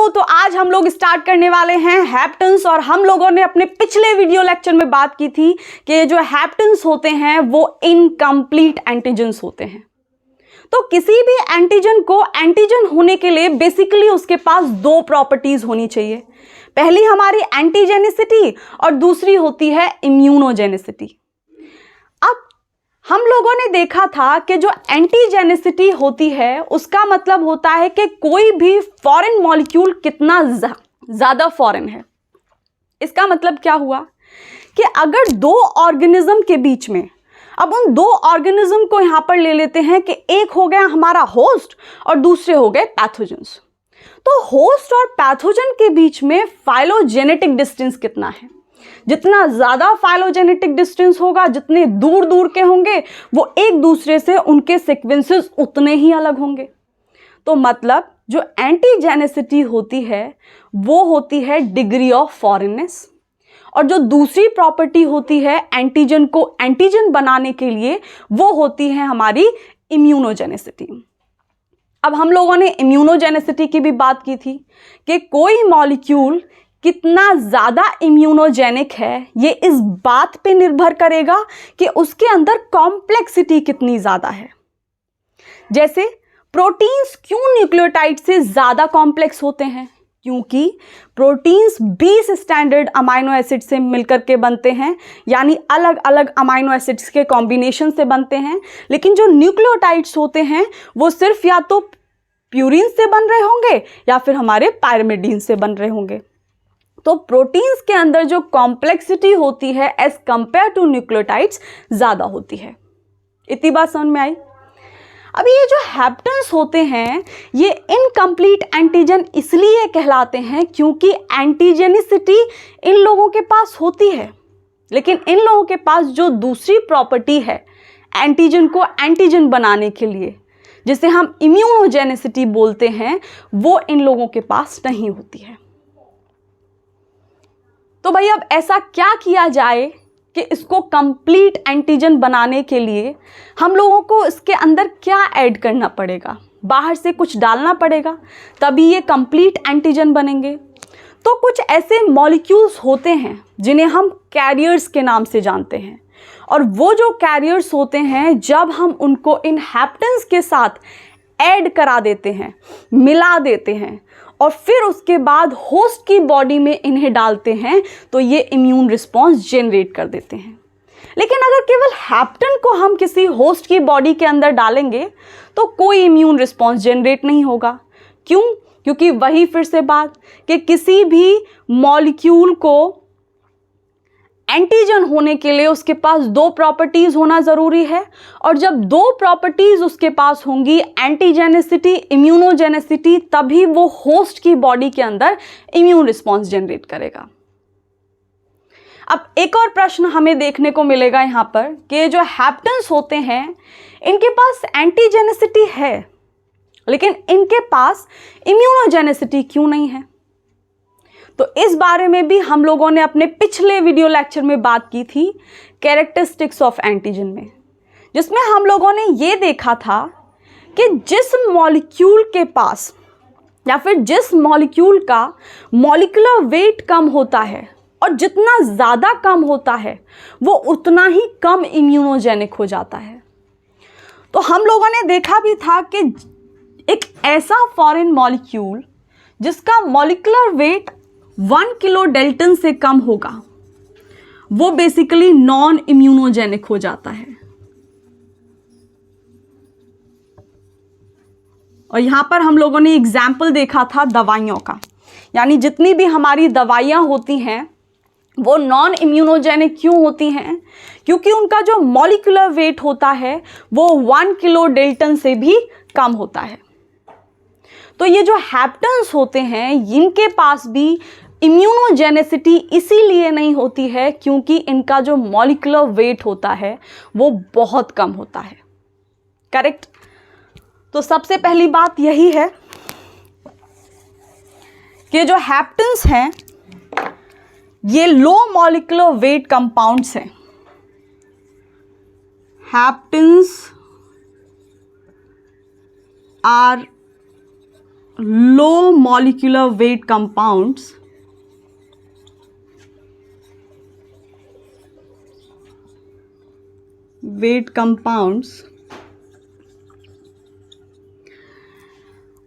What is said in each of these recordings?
तो आज हम लोग स्टार्ट करने वाले हैं हैप्टेंस। और हम लोगों ने अपने पिछले वीडियो लेक्चर में बात की थी कि जो हैप्टेंस होते हैं वो इनकम्प्लीट एंटीजन्स होते हैं। तो किसी भी एंटीजन को एंटीजन होने के लिए बेसिकली उसके पास दो प्रॉपर्टीज होनी चाहिए। पहली हमारी एंटीजेनिसिटी और दूसरी होती है इम्यूनोजेनिसिटी। अब हम लोगों ने देखा था कि जो एंटीजेनिसिटी होती है उसका मतलब होता है कि कोई भी फॉरेन मॉलिक्यूल कितना ज़्यादा फॉरेन है। इसका मतलब क्या हुआ कि अगर दो ऑर्गेनिज्म के बीच में, अब उन दो ऑर्गेनिज्म को यहाँ पर ले लेते हैं कि एक हो गया हमारा होस्ट और दूसरे हो गए पैथोजेंस। तो होस्ट और पैथोजन के बीच में फाइलोजेनेटिक डिस्टेंस कितना है? जितना ज़्यादा फाइलोजेनेटिक डिस्टेंस होगा, जितने दूर दूर के होंगे, वो एक दूसरे से उनके सीक्वेंसेस उतने ही अलग होंगे। तो मतलब जो एंटीजेनिसिटी होती है वो होती है डिग्री ऑफ फॉरेननेस, और जो दूसरी प्रॉपर्टी होती है एंटीजन को एंटीजन बनाने के लिए वो होती है हमारी इम्यूनोजेनिसिटी। अब हम लोगों ने इम्यूनोजेनिसिटी की भी बात की थी कि कोई मॉलिक्यूल कितना ज़्यादा इम्यूनोजेनिक है ये इस बात पे निर्भर करेगा कि उसके अंदर कॉम्प्लेक्सिटी कितनी ज़्यादा है। जैसे प्रोटीन्स क्यों न्यूक्लियोटाइड से ज़्यादा कॉम्प्लेक्स होते हैं? क्योंकि प्रोटीन्स 20 स्टैंडर्ड अमाइनो एसिड से मिलकर के बनते हैं, यानी अलग अलग अमाइनो एसिड्स के कॉम्बिनेशन से बनते हैं। लेकिन जो न्यूक्लियोटाइड्स होते हैं वो सिर्फ या तो प्यूरिन से बन रहे होंगे या फिर हमारे पायरिमिडीन से बन रहे होंगे। तो प्रोटीन्स के अंदर जो कॉम्प्लेक्सिटी होती है एज कंपेयर टू न्यूक्लियोटाइड्स ज़्यादा होती है। इतनी बात समझ में आई? अब ये जो हैप्टेंस होते हैं ये इनकम्प्लीट एंटीजन इसलिए कहलाते हैं क्योंकि एंटीजेनिसिटी इन लोगों के पास होती है, लेकिन इन लोगों के पास जो दूसरी प्रॉपर्टी है एंटीजन को एंटीजन बनाने के लिए, जिसे हम इम्यूनोजेनिसिटी बोलते हैं, वो इन लोगों के पास नहीं होती है। तो भाई अब ऐसा क्या किया जाए कि इसको कंप्लीट एंटीजन बनाने के लिए हम लोगों को इसके अंदर क्या ऐड करना पड़ेगा? बाहर से कुछ डालना पड़ेगा तभी ये कंप्लीट एंटीजन बनेंगे। तो कुछ ऐसे मॉलिक्यूल्स होते हैं जिन्हें हम कैरियर्स के नाम से जानते हैं, और वो जो कैरियर्स होते हैं जब हम उनको इन हैप्टेंस के साथ ऐड करा देते हैं, मिला देते हैं, और फिर उसके बाद होस्ट की बॉडी में इन्हें डालते हैं तो ये इम्यून रिस्पॉन्स जनरेट कर देते हैं। लेकिन अगर केवल हैप्टेन को हम किसी होस्ट की बॉडी के अंदर डालेंगे तो कोई इम्यून रिस्पॉन्स जनरेट नहीं होगा। क्यों? क्योंकि वही फिर से बात कि किसी भी मॉलिक्यूल को एंटीजन होने के लिए उसके पास दो प्रॉपर्टीज होना ज़रूरी है, और जब दो प्रॉपर्टीज उसके पास होंगी एंटीजेनिसिटी, इम्यूनोजेनिसिटी, तभी वो होस्ट की बॉडी के अंदर इम्यून रिस्पॉन्स जनरेट करेगा। अब एक और प्रश्न हमें देखने को मिलेगा यहाँ पर कि जो हैप्टेंस होते हैं इनके पास एंटीजेनिसिटी है लेकिन इनके पास इम्यूनोजेनिसिटी क्यों नहीं है? तो इस बारे में भी हम लोगों ने अपने पिछले वीडियो लेक्चर में बात की थी कैरेक्टरिस्टिक्स ऑफ एंटीजन में, जिसमें हम लोगों ने ये देखा था कि जिस मॉलिक्यूल के पास या फिर जिस मॉलिक्यूल का मॉलिक्यूलर वेट कम होता है और जितना ज़्यादा कम होता है वो उतना ही कम इम्यूनोजेनिक हो जाता है। तो हम लोगों ने देखा भी था कि एक ऐसा फॉरेन मॉलिक्यूल जिसका मॉलिक्यूलर वेट 1 किलो डेल्टन से कम होगा वो बेसिकली नॉन इम्यूनोजेनिक हो जाता है। और यहां पर हम लोगों ने एग्जाम्पल देखा था दवाइयों का, यानी जितनी भी हमारी दवाइयां होती हैं वो नॉन इम्यूनोजेनिक क्यों होती हैं? क्योंकि उनका जो मॉलिक्यूलर वेट होता है वो 1 किलो डेल्टन से भी कम होता है। तो ये जो हैप्टेंस होते हैं इनके पास भी इम्यूनोजेनिसिटी इसीलिए नहीं होती है क्योंकि इनका जो मॉलिक्यूलर वेट होता है वो बहुत कम होता है। करेक्ट? तो सबसे पहली बात यही है कि जो हैप्टेंस हैं ये लो मॉलिक्यूलर वेट कंपाउंड्स हैं। Haptens are low molecular weight compounds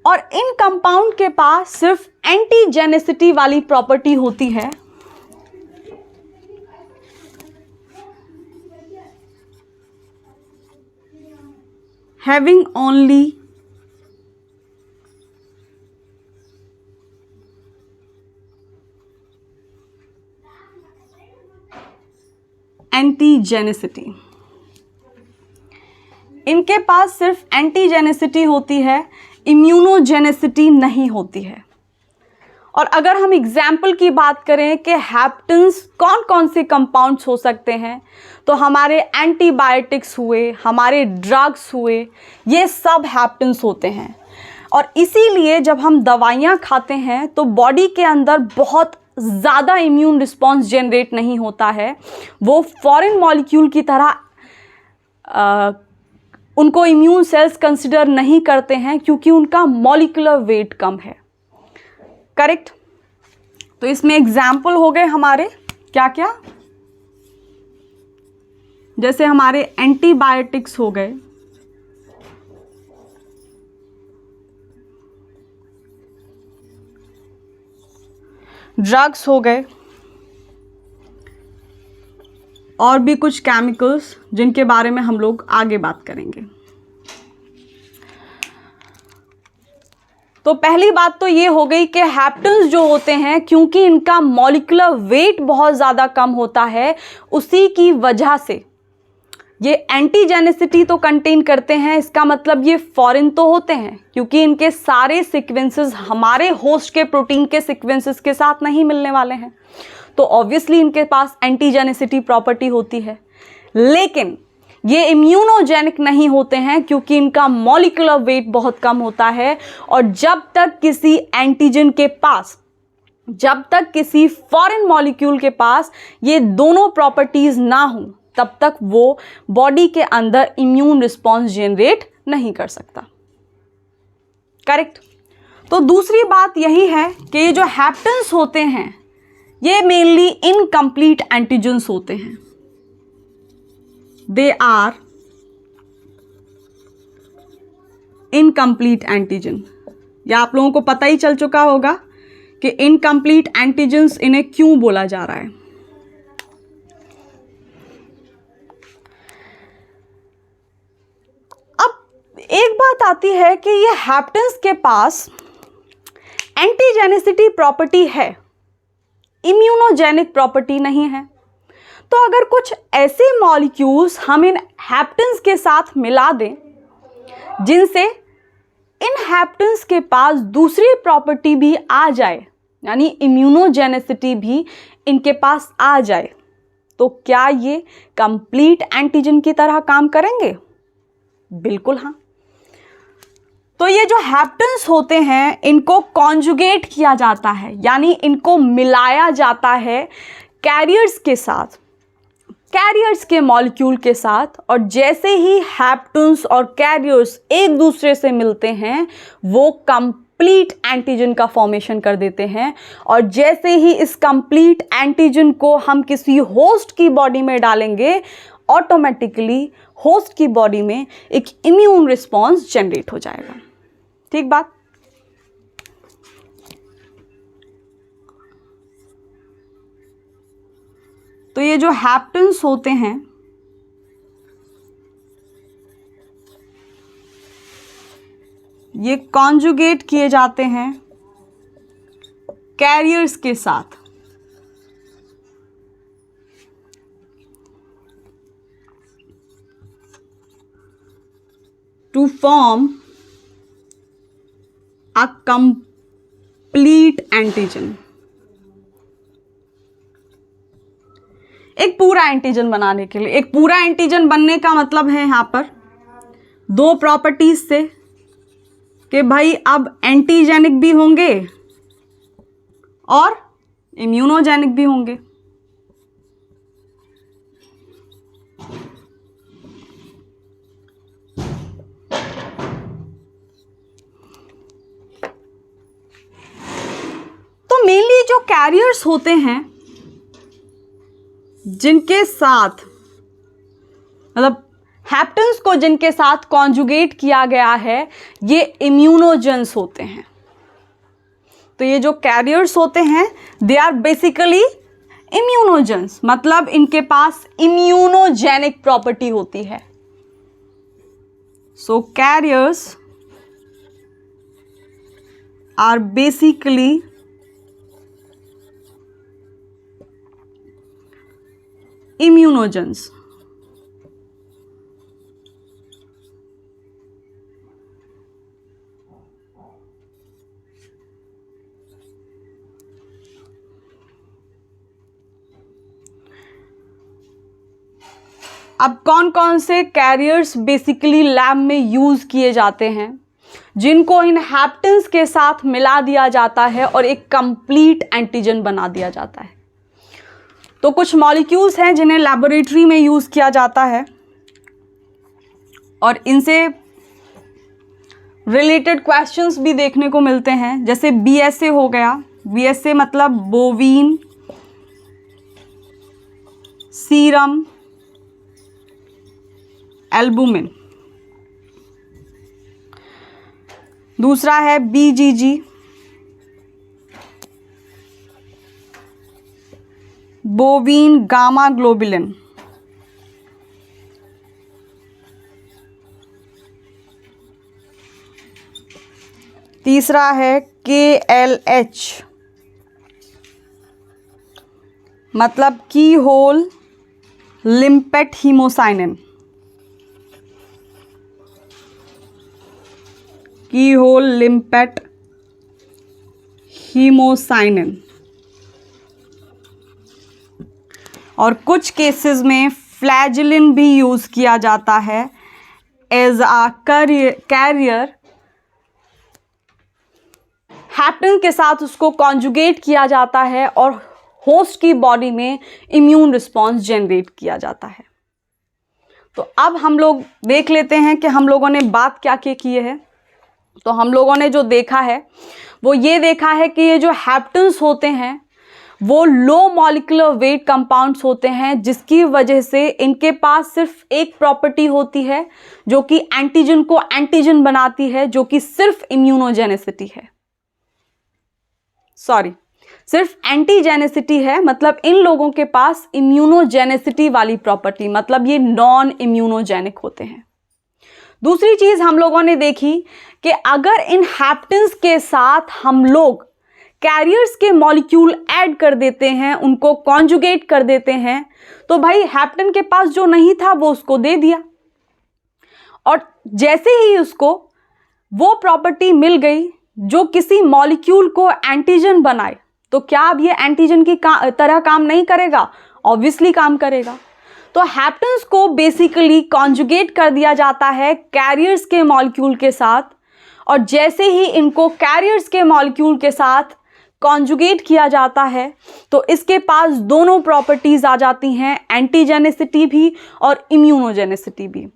और इन कंपाउंड के पास सिर्फ एंटीजेनेसिटी वाली प्रॉपर्टी होती है, having only एंटीजेनेसिटी। इनके पास सिर्फ एंटीजेनेसिटी होती है, इम्यूनोजेनेसिटी नहीं होती है। और अगर हम एग्जाम्पल की बात करें कि हैप्टेंस कौन कौन से कंपाउंड्स हो सकते हैं, तो हमारे एंटीबायोटिक्स हुए, हमारे ड्रग्स हुए, ये सब हैप्टेंस होते हैं। और इसीलिए जब हम दवाइयाँ खाते हैं तो बॉडी के अंदर बहुत ज़्यादा इम्यून रिस्पॉन्स जनरेट नहीं होता है। वो फॉरेन मॉलिक्यूल की तरह उनको इम्यून सेल्स कंसिडर नहीं करते हैं क्योंकि उनका मॉलिक्यूलर वेट कम है। करेक्ट। तो इसमें एग्जाम्पल हो गए हमारे क्या क्या, जैसे हमारे एंटीबायोटिक्स हो गए, ड्रग्स हो गए, और भी कुछ केमिकल्स जिनके बारे में हम लोग आगे बात करेंगे। तो पहली बात तो ये हो गई कि हैप्टेंस जो होते हैं, क्योंकि इनका मॉलिक्यूलर वेट बहुत ज़्यादा कम होता है, उसी की वजह से ये एंटीजेनेसिटी तो कंटेन करते हैं। इसका मतलब ये फॉरेन तो होते हैं क्योंकि इनके सारे सीक्वेंसेस हमारे होस्ट के प्रोटीन के सीक्वेंसेस के साथ नहीं मिलने वाले हैं, तो ऑब्वियसली इनके पास एंटीजेनेसिटी प्रॉपर्टी होती है। लेकिन ये इम्यूनोजेनिक नहीं होते हैं क्योंकि इनका मॉलिक्यूलर वेट बहुत कम होता है। और जब तक किसी एंटीजन के पास, जब तक किसी फॉरेन मॉलिक्यूल के पास ये दोनों प्रॉपर्टीज ना हो, तब तक वो बॉडी के अंदर इम्यून रिस्पॉन्स जनरेट नहीं कर सकता। करेक्ट। तो दूसरी बात यही है कि ये जो हैप्टेंस होते हैं ये मेनली इनकम्प्लीट एंटीजन्स होते हैं। They are incomplete antigen. या आप लोगों को पता ही चल चुका होगा कि इनकम्प्लीट एंटीजन्स इन्हें क्यों बोला जा रहा है। अब एक बात आती है कि ये हैप्टेंस के पास एंटीजेनेसिटी प्रॉपर्टी है, इम्यूनोजेनिक प्रॉपर्टी नहीं है। तो अगर कुछ ऐसे मॉलिक्यूल्स हम इन हैप्टेंस के साथ मिला दें जिनसे इन हैप्टेंस के पास दूसरी प्रॉपर्टी भी आ जाए, यानी इम्यूनोजेनेसिटी भी इनके पास आ जाए, तो क्या ये कंप्लीट एंटीजन की तरह काम करेंगे? बिल्कुल हाँ। तो ये जो हैप्टेंस होते हैं इनको कॉन्जुगेट किया जाता है, यानी इनको मिलाया जाता है कैरियर्स के साथ, कैरियर्स के मॉलिक्यूल के साथ। और जैसे ही हैप्टेंस और कैरियर्स एक दूसरे से मिलते हैं वो कंप्लीट एंटीजन का फॉर्मेशन कर देते हैं। और जैसे ही इस कंप्लीट एंटीजन को हम किसी होस्ट की बॉडी में डालेंगे, ऑटोमेटिकली होस्ट की बॉडी में एक इम्यून रिस्पॉन्स जनरेट हो जाएगा। ठीक बात। तो ये जो हैप्टेंस होते हैं ये कॉन्जुगेट किए जाते हैं कैरियर्स के साथ। To form a complete antigen. एक पूरा एंटीजन बनाने के लिए, एक पूरा एंटीजन बनने का मतलब है यहां पर दो प्रॉपर्टीज से कि भाई अब एंटीजेनिक भी होंगे और इम्यूनोजेनिक भी होंगे। कैरियर्स होते हैं जिनके साथ, मतलब हैप्टेंस को जिनके साथ कॉन्जुगेट किया गया है, ये इम्यूनोजेंस होते हैं। तो ये जो कैरियर्स होते हैं दे आर बेसिकली इम्यूनोजेंस, मतलब इनके पास इम्यूनोजेनिक प्रॉपर्टी होती है। सो कैरियर्स आर बेसिकली immunogens। अब कौन कौन से कैरियर्स बेसिकली लैब में यूज किए जाते हैं, जिनको इन हैप्टेंस के साथ मिला दिया जाता है और एक कंप्लीट एंटीजन बना दिया जाता है। तो कुछ मॉलिक्यूल्स हैं जिन्हें लैबोरेटरी में यूज़ किया जाता है और इनसे रिलेटेड क्वेश्चंस भी देखने को मिलते हैं, जैसे BSA हो गया। BSA मतलब बोवीन सीरम एल्बुमिन। दूसरा है BGG बोवीन गामा ग्लोबुलिन। तीसरा है KLH मतलब की होल लिम्पेट हीमोसाइनिन। की होल लिम्पेट हीमोसाइनिन। और कुछ केसेस में फ्लैजिलिन भी यूज़ किया जाता है एज आ कैरियर। हैप्टेन के साथ उसको कॉन्जुगेट किया जाता है और होस्ट की बॉडी में इम्यून रिस्पॉन्स जनरेट किया जाता है। तो अब हम लोग देख लेते हैं कि हम लोगों ने बात क्या क्या की है। तो हम लोगों ने जो देखा है वो ये देखा है कि ये जो हैप्टेन्स होते हैं वो लो मॉलिक्यूलर वेट कंपाउंड्स होते हैं, जिसकी वजह से इनके पास सिर्फ एक प्रॉपर्टी होती है जो कि एंटीजन को एंटीजन बनाती है, जो कि सिर्फ इम्यूनोजेनेसिटी है। सिर्फ एंटीजेनेसिटी है, मतलब इन लोगों के पास इम्यूनोजेनेसिटी वाली प्रॉपर्टी, मतलब ये नॉन इम्यूनोजेनिक होते हैं। दूसरी चीज हम लोगों ने देखी कि अगर इन हैप्टेंस के साथ हम लोग कैरियर्स के मॉलिक्यूल ऐड कर देते हैं, उनको कॉन्जुगेट कर देते हैं, तो भाई हैप्टेन के पास जो नहीं था वो उसको दे दिया, और जैसे ही उसको वो प्रॉपर्टी मिल गई जो किसी मॉलिक्यूल को एंटीजन बनाए, तो क्या अब ये एंटीजन की तरह काम नहीं करेगा? ऑब्वियसली काम करेगा। तो हैप्टेंस को बेसिकली कॉन्जुगेट कर दिया जाता है कैरियर्स के मॉलिक्यूल के साथ, और जैसे ही इनको कैरियर्स के मॉलिक्यूल के साथ कॉन्जुगेट किया जाता है तो इसके पास दोनों प्रॉपर्टीज़ आ जाती हैं, एंटीजेनेसिटी भी और इम्यूनोजेनेसिटी भी।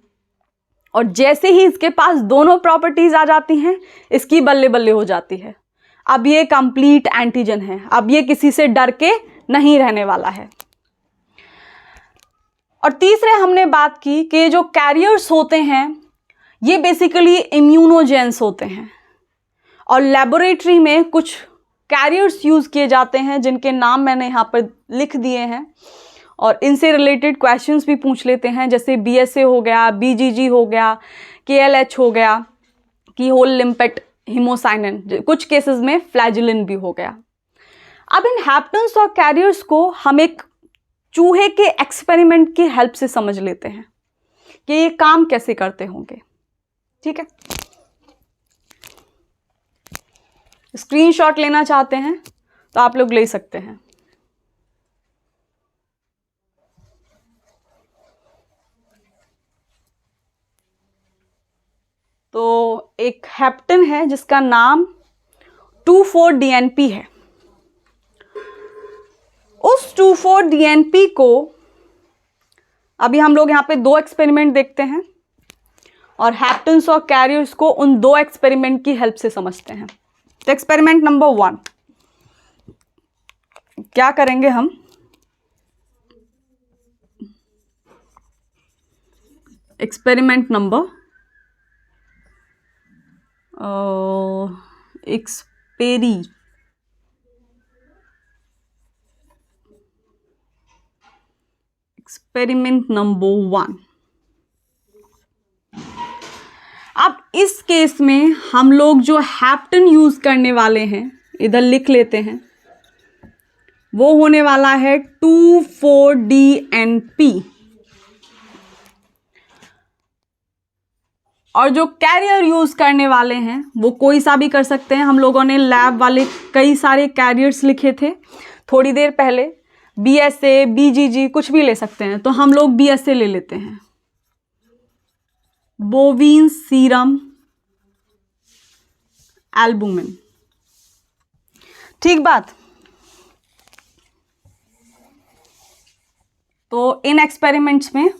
और जैसे ही इसके पास दोनों प्रॉपर्टीज़ आ जाती हैं, इसकी बल्ले बल्ले हो जाती है। अब ये कंप्लीट एंटीजन है, अब ये किसी से डर के नहीं रहने वाला है। और तीसरे हमने बात की कि जो कैरियर्स होते हैं ये बेसिकली इम्यूनोजेंस होते हैं, और लेबोरेटरी में कुछ कैरियर्स यूज़ किए जाते हैं जिनके नाम मैंने यहाँ पर लिख दिए हैं, और इनसे रिलेटेड क्वेश्चंस भी पूछ लेते हैं, जैसे BSA हो गया, BGG हो गया, KLH हो गया, की होल लिम्पेट हीमोसाइनिन, कुछ केसेस में फ्लैजिलिन भी हो गया। अब इन हैप्टेंस और कैरियर्स को हम एक चूहे के एक्सपेरिमेंट की हेल्प से समझ लेते हैं कि ये काम कैसे करते होंगे। ठीक है, स्क्रीनशॉट लेना चाहते हैं तो आप लोग ले सकते हैं। तो एक हैप्टेन है जिसका नाम 2,4-DNP है। उस 2,4-DNP को अभी हम लोग यहाँ पे दो एक्सपेरिमेंट देखते हैं, और हैप्टेंस और कैरियर्स को उन दो एक्सपेरिमेंट की हेल्प से समझते हैं। तो एक्सपेरिमेंट नंबर 1, क्या करेंगे हम, एक्सपेरिमेंट नंबर एक्सपेरिमेंट नंबर 1। अब इस केस में हम लोग जो हैप्टन यूज करने वाले हैं, इधर लिख लेते हैं, वो होने वाला है 2,4-DNP। और जो कैरियर यूज करने वाले हैं वो कोई सा भी कर सकते हैं। हम लोगों ने लैब वाले कई सारे कैरियर्स लिखे थे थोड़ी देर पहले, BSA, BGG कुछ भी ले सकते हैं, तो हम लोग BSA ले लेते हैं, बोविन सीरम एल्बुमिन। ठीक बात। तो इन एक्सपेरिमेंट्स में,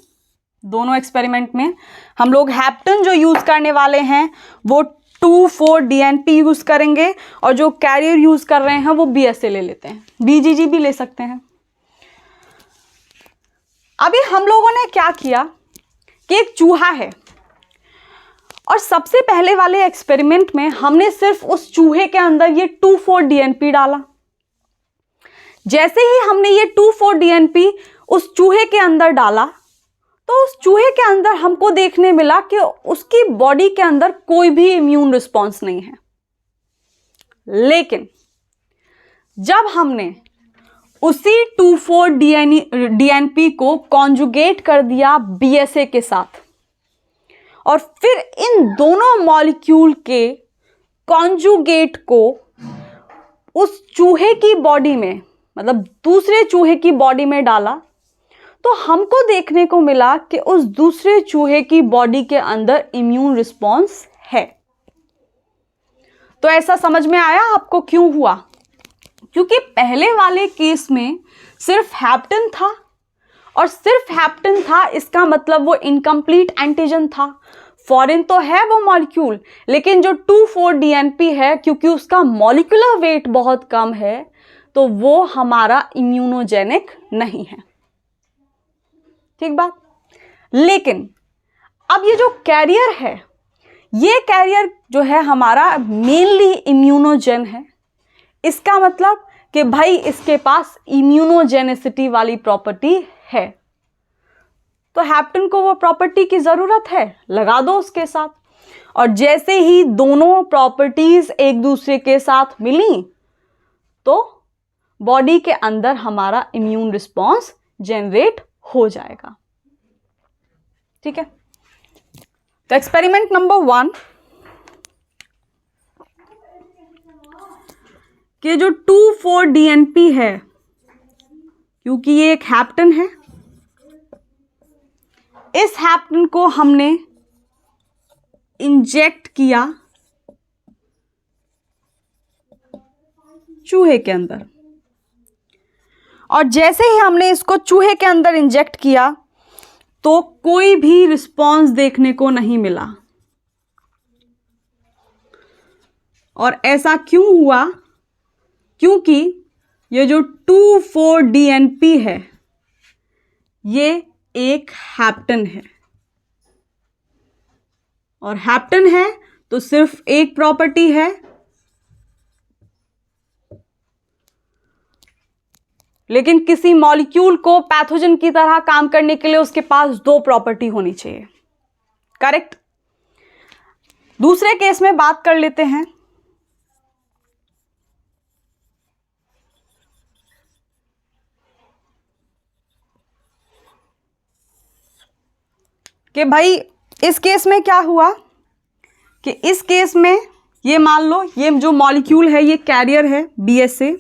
दोनों एक्सपेरिमेंट में हम लोग हैप्टन जो यूज करने वाले हैं वो 2,4-DNP यूज करेंगे, और जो कैरियर यूज कर रहे हैं वो BSA ले लेते हैं, BGG भी ले सकते हैं। अभी हम लोगों ने क्या किया कि एक चूहा है, और सबसे पहले वाले एक्सपेरिमेंट में हमने सिर्फ उस चूहे के अंदर ये 2,4-DNP डाला। जैसे ही हमने ये 2,4-DNP उस चूहे के अंदर डाला, तो उस चूहे के अंदर हमको देखने मिला कि उसकी बॉडी के अंदर कोई भी इम्यून रिस्पॉन्स नहीं है। लेकिन जब हमने उसी 2,4-DNP को कॉन्जुगेट कर दिया BSA के साथ, और फिर इन दोनों मॉलिक्यूल के कॉन्जुगेट को उस चूहे की बॉडी में, मतलब दूसरे चूहे की बॉडी में डाला, तो हमको देखने को मिला कि उस दूसरे चूहे की बॉडी के अंदर इम्यून रिस्पॉन्स है। तो ऐसा समझ में आया आपको क्यों हुआ? क्योंकि पहले वाले केस में सिर्फ हैप्टन था, और सिर्फ हैप्टन था इसका मतलब वो इनकम्प्लीट एंटीजन था। फॉरेन तो है वो मॉलिक्यूल, लेकिन जो 2,4-DNP है, क्योंकि उसका मॉलिक्यूलर वेट बहुत कम है, तो वो हमारा इम्यूनोजेनिक नहीं है। ठीक बात। लेकिन अब ये जो कैरियर है, ये कैरियर जो है हमारा मेनली इम्यूनोजेन है। इसका मतलब कि भाई इसके पास इम्यूनोजेनिसिटी वाली प्रॉपर्टी है, तो हैप्टन को वो प्रॉपर्टी की जरूरत है, लगा दो उसके साथ। और जैसे ही दोनों प्रॉपर्टीज एक दूसरे के साथ मिली, तो बॉडी के अंदर हमारा इम्यून रिस्पॉन्स जनरेट हो जाएगा। ठीक है। तो एक्सपेरिमेंट नंबर 1 कि जो 2,4-DNP है, क्योंकि ये एक हैप्टन है, इस हैप्टन को हमने इंजेक्ट किया चूहे के अंदर, और जैसे ही हमने इसको चूहे के अंदर इंजेक्ट किया, तो कोई भी रिस्पॉन्स देखने को नहीं मिला। और ऐसा क्यों हुआ? क्योंकि ये जो 2,4-DNP है, ये एक हैप्टन है, और हैप्टन है तो सिर्फ एक प्रॉपर्टी है, लेकिन किसी मॉलिक्यूल को पैथोजन की तरह काम करने के लिए उसके पास 2 प्रॉपर्टी होनी चाहिए। करेक्ट। दूसरे केस में बात कर लेते हैं। कि भाई इस केस में क्या हुआ कि इस केस में ये मान लो ये जो मॉलिक्यूल है ये कैरियर है BSA,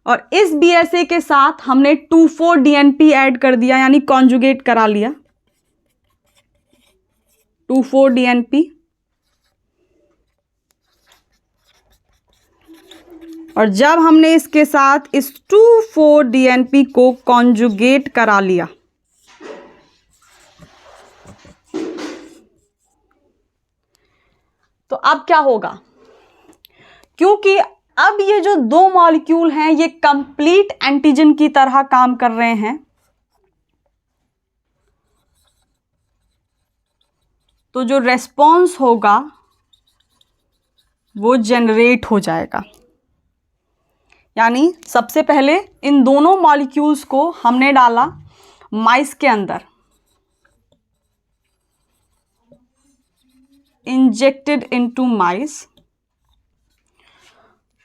और इस BSA के साथ हमने 2,4-DNP ऐड कर दिया, यानी कॉन्जुगेट करा लिया 2,4-DNP, और जब हमने इसके साथ इस 2,4-DNP को कॉन्जुगेट करा लिया, तो अब क्या होगा? क्योंकि अब ये जो दो मॉलिक्यूल हैं ये कंप्लीट एंटीजन की तरह काम कर रहे हैं, तो जो रेस्पॉन्स होगा वो जनरेट हो जाएगा। यानी सबसे पहले इन दोनों मॉलिक्यूल्स को हमने डाला माइस के अंदर, इंजेक्टेड इनटू माइस,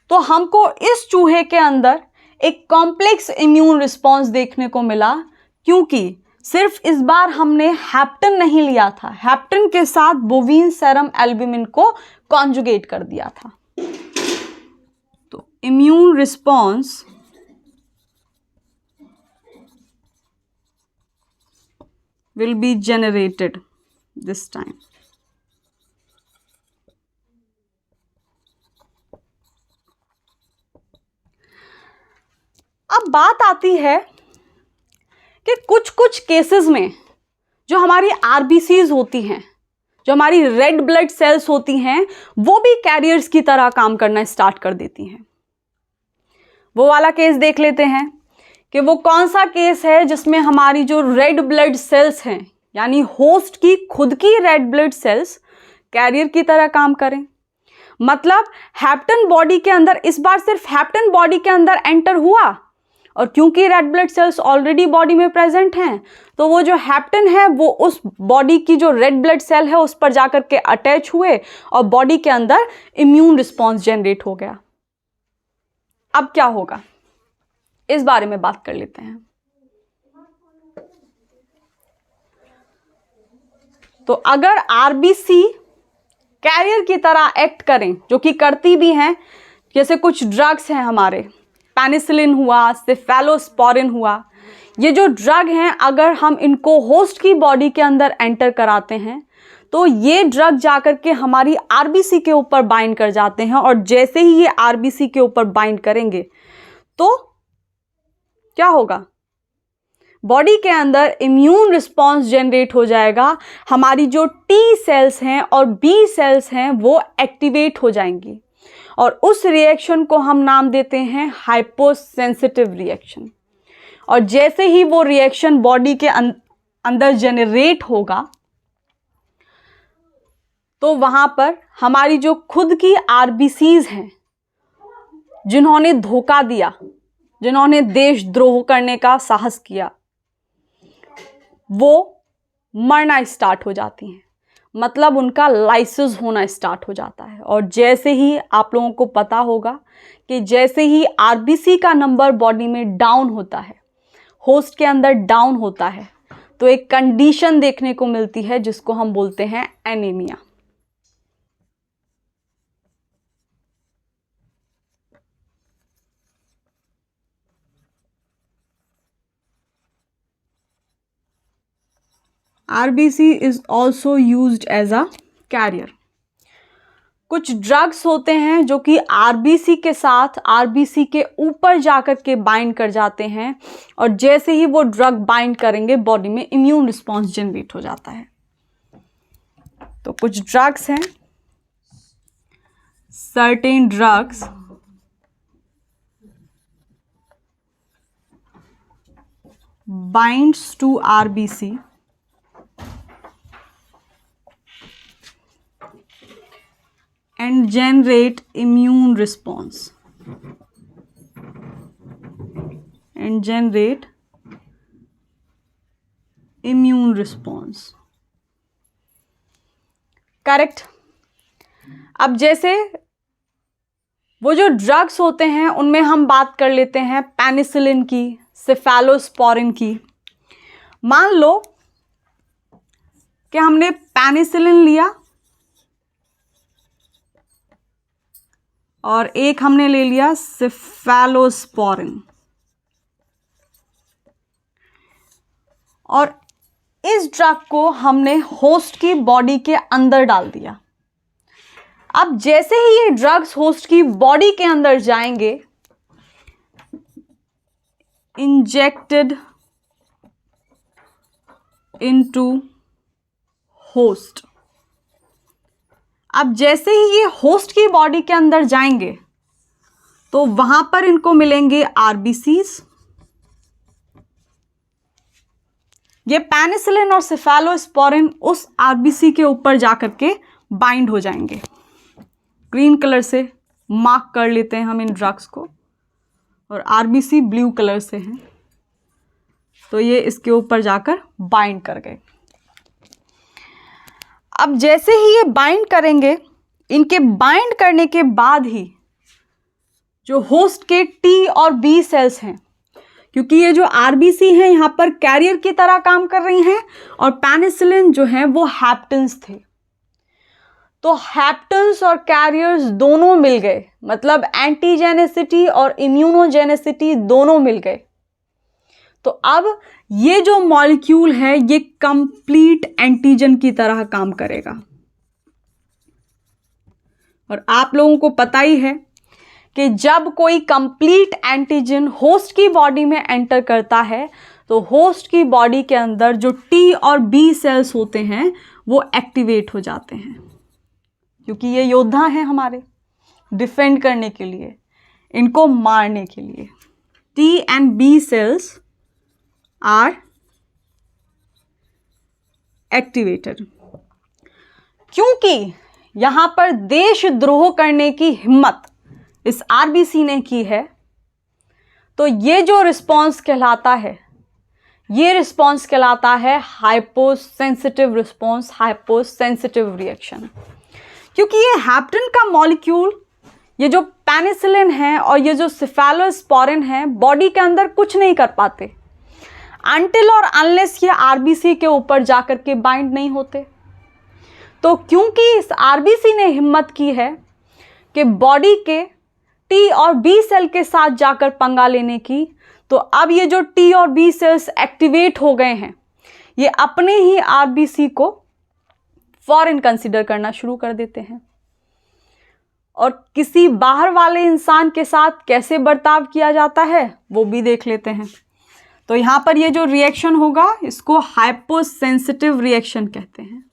तो हमको इस चूहे के अंदर एक कॉम्प्लेक्स इम्यून रिस्पॉन्स देखने को मिला, क्योंकि सिर्फ इस बार हमने हैप्टेन नहीं लिया था, हैप्टेन के साथ बोविन सेरम एल्ब्यूमिन को कॉन्जुगेट कर दिया था। तो immune response will be generated this time. अब बात आती है कि कुछ कुछ केसेस में जो हमारी आरबीसीज होती हैं, जो हमारी रेड ब्लड सेल्स होती हैं, वो भी कैरियर्स की तरह काम करना स्टार्ट कर देती हैं। वो वाला केस देख लेते हैं कि वो कौन सा केस है जिसमें हमारी जो रेड ब्लड सेल्स हैं, यानी होस्ट की खुद की रेड ब्लड सेल्स कैरियर की तरह काम करें। मतलब हैप्टेन बॉडी के अंदर, इस बार सिर्फ हैप्टेन बॉडी के अंदर एंटर हुआ, और क्योंकि red blood cells already body में प्रेजेंट हैं, तो वो जो हैप्टेन है वो उस बॉडी की जो रेड ब्लड सेल है उस पर जाकर के अटैच हुए और बॉडी के अंदर इम्यून रिस्पॉन्स जनरेट हो गया। अब क्या होगा, इस बारे में बात कर लेते हैं। तो अगर आरबीसी कैरियर की तरह एक्ट करें, जो कि करती भी हैं, जैसे कुछ ड्रग्स हैं हमारे, पेनिसिलिन हुआ, सेफेलोस्पोरिन हुआ, ये जो ड्रग हैं अगर हम इनको होस्ट की बॉडी के अंदर एंटर कराते हैं तो ये ड्रग जाकर के हमारी आरबीसी के ऊपर बाइंड कर जाते हैं, और जैसे ही ये आरबीसी के ऊपर बाइंड करेंगे तो क्या होगा, बॉडी के अंदर इम्यून रिस्पॉन्स जनरेट हो जाएगा, हमारी जो टी सेल्स हैं और बी सेल्स हैं वो एक्टिवेट हो जाएंगी, और उस रिएक्शन को हम नाम देते हैं हाइपोसेंसिटिव रिएक्शन। और जैसे ही वो रिएक्शन बॉडी के अंदर जनरेट होगा तो वहां पर हमारी जो खुद की आरबीसीज हैं, जिन्होंने धोखा दिया, जिन्होंने देशद्रोह करने का साहस किया, वो मरना स्टार्ट हो जाती हैं। मतलब उनका लाइसिस होना स्टार्ट हो जाता है। और जैसे ही आप लोगों को पता होगा कि जैसे ही आरबीसी का नंबर बॉडी में डाउन होता है, होस्ट के अंदर डाउन होता है, तो एक कंडीशन देखने को मिलती है जिसको हम बोलते हैं anaemia. RBC is also used as a carrier. कुछ ड्रग्स होते हैं जो कि आरबीसी के साथ, आरबीसी के ऊपर जाकर के बाइंड कर जाते हैं, और जैसे ही वो ड्रग बाइंड करेंगे बॉडी में इम्यून रिस्पॉन्स जनरेट हो जाता है। तो कुछ ड्रग्स हैं, certain drugs binds to RBC and generate immune response correct. अब जैसे वो जो ड्रग्स होते हैं उनमें हम बात कर लेते हैं पेनिसिलिन की, सेफेलोस्पोरिन की। मान लो कि हमने पेनिसिलिन लिया और एक हमने ले लिया सेफेलोस्पोरिन, और इस ड्रग को हमने होस्ट की बॉडी के अंदर डाल दिया। अब जैसे ही ये ड्रग्स होस्ट की बॉडी के अंदर जाएंगे, इंजेक्टेड इनटू होस्ट, अब जैसे ही ये होस्ट की बॉडी के अंदर जाएंगे तो वहां पर इनको मिलेंगे आरबीसीज। ये पेनिसिलिन और सेफेलोस्पोरिन उस आरबीसी के ऊपर जाकर के बाइंड हो जाएंगे। ग्रीन कलर से मार्क कर लेते हैं हम इन ड्रग्स को, और आरबीसी ब्लू कलर से हैं, तो ये इसके ऊपर जाकर बाइंड कर गए। अब जैसे ही ये बाइंड करेंगे, इनके बाइंड करने के बाद ही जो होस्ट के टी और बी सेल्स हैं, क्योंकि ये जो आरबीसी हैं यहाँ पर कैरियर की तरह काम कर रही हैं, और पेनिसिलिन जो हैं वो हैप्टेंस थे, तो हैप्टेंस और कैरियर्स दोनों मिल गए, मतलब एंटीजेनेसिटी और इम्यूनोजेनेसिटी दोनों मिल गए। तो अब ये जो मॉलिक्यूल है ये कंप्लीट एंटीजन की तरह काम करेगा। और आप लोगों को पता ही है कि जब कोई कंप्लीट एंटीजन होस्ट की बॉडी में एंटर करता है तो होस्ट की बॉडी के अंदर जो टी और बी सेल्स होते हैं वो एक्टिवेट हो जाते हैं, क्योंकि ये योद्धा हैं हमारे, डिफेंड करने के लिए, इनको मारने के लिए। T and B cells are activated. क्योंकि यहां पर देशद्रोह करने की हिम्मत इस आरबीसी ने की है, तो ये जो रिस्पॉन्स कहलाता है, ये रिस्पॉन्स कहलाता है हाइपोसेंसिटिव रिस्पॉन्स, हाइपोसेंसिटिव रिएक्शन। क्योंकि ये हैप्टेन का मॉलिक्यूल, ये जो पेनिसिलिन है और ये जो सेफेलोस्पोरिन है, बॉडी के अंदर कुछ नहीं कर पाते अनटिल और अनलेस ये आरबीसी के ऊपर जाकर के बाइंड नहीं होते। तो क्योंकि इस आरबीसी ने हिम्मत की है कि बॉडी के टी और बी सेल के साथ जाकर पंगा लेने की, तो अब ये जो टी और बी सेल्स एक्टिवेट हो गए हैं, ये अपने ही आरबीसी को फॉरेन कंसीडर करना शुरू कर देते हैं। और किसी बाहर वाले इंसान के साथ कैसे बर्ताव किया जाता है वो भी देख लेते हैं। तो यहाँ पर ये जो रिएक्शन होगा इसको हाइपोसेंसिटिव रिएक्शन कहते हैं।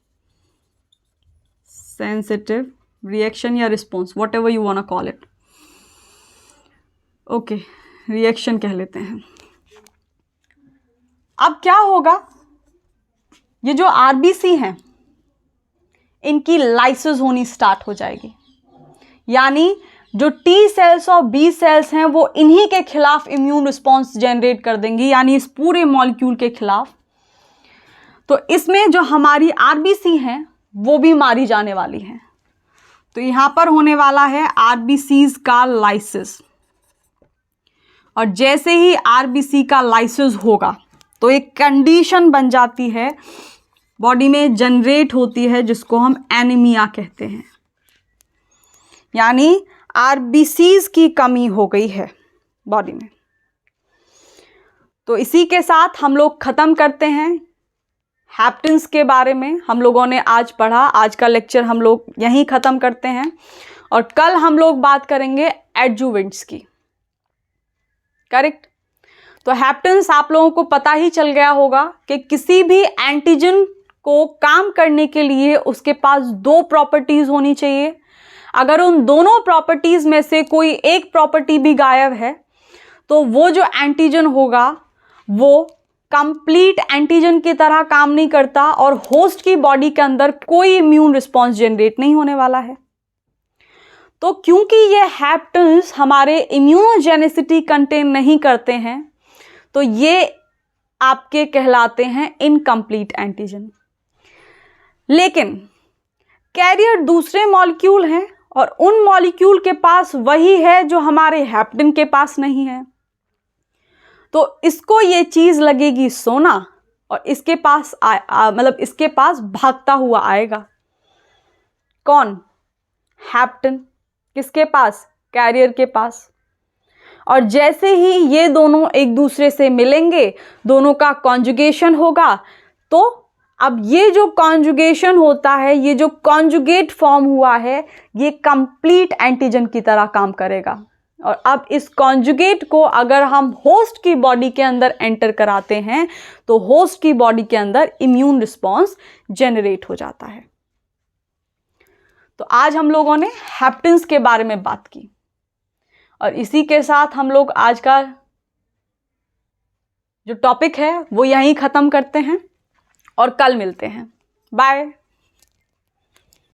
सेंसिटिव रिएक्शन या response, whatever you want to call it. Okay, reaction कह लेते हैं। अब क्या होगा, ये जो आरबीसी हैं इनकी लाइसिस होनी स्टार्ट हो जाएगी, यानी जो टी सेल्स और बी सेल्स हैं वो इन्हीं के खिलाफ इम्यून रिस्पॉन्स जनरेट कर देंगी, यानी इस पूरे मॉलिक्यूल के खिलाफ। तो इसमें जो हमारी आरबीसी हैं वो भी मारी जाने वाली हैं। तो यहाँ पर होने वाला है आरबीसीज का लाइसिस, और जैसे ही आरबीसी का लाइसिस होगा तो एक कंडीशन बन जाती है, बॉडी में जनरेट होती है, जिसको हम एनीमिया कहते हैं, यानी आरबीसीज की कमी हो गई है बॉडी में। तो इसी के साथ हम लोग ख़त्म करते हैं हैप्टेंस के बारे में। हम लोगों ने आज पढ़ा, आज का लेक्चर हम लोग यहीं ख़त्म करते हैं, और कल हम लोग बात करेंगे एडजुवेंट्स की। करेक्ट। तो हैप्टेंस आप लोगों को पता ही चल गया होगा कि किसी भी एंटीजन को काम करने के लिए उसके पास दो प्रॉपर्टीज़ होनी चाहिए। अगर उन दोनों प्रॉपर्टीज़ में से कोई एक प्रॉपर्टी भी गायब है तो वो जो एंटीजन होगा वो कंप्लीट एंटीजन की तरह काम नहीं करता, और होस्ट की बॉडी के अंदर कोई इम्यून रिस्पॉन्स जनरेट नहीं होने वाला है। तो क्योंकि ये हैप्टेंस हमारे इम्यूनोजेनेसिटी कंटेन नहीं करते हैं, तो ये आपके कहलाते हैं इनकम्प्लीट एंटीजन। लेकिन कैरियर दूसरे मॉलिक्यूल हैं, और उन मॉलिक्यूल के पास वही है जो हमारे हैप्टेन के पास नहीं है। तो इसको ये चीज़ लगेगी सोना, और इसके पास मतलब इसके पास भागता हुआ आएगा। कौन? हैप्टेन। किसके पास? कैरियर के पास। और जैसे ही ये दोनों एक दूसरे से मिलेंगे, दोनों का कॉन्जुगेशन होगा, तो अब ये जो कॉन्जुगेशन होता है, ये जो कॉन्जुगेट फॉर्म हुआ है, ये कंप्लीट एंटीजन की तरह काम करेगा। और अब इस कॉन्जुगेट को अगर हम होस्ट की बॉडी के अंदर एंटर कराते हैं तो होस्ट की बॉडी के अंदर इम्यून रिस्पॉन्स जनरेट हो जाता है। तो आज हम लोगों ने हैप्टेंस के बारे में बात की, और इसी के साथ हम लोग आज का जो टॉपिक है वो यहीं ख़त्म करते हैं और कल मिलते हैं। बाय।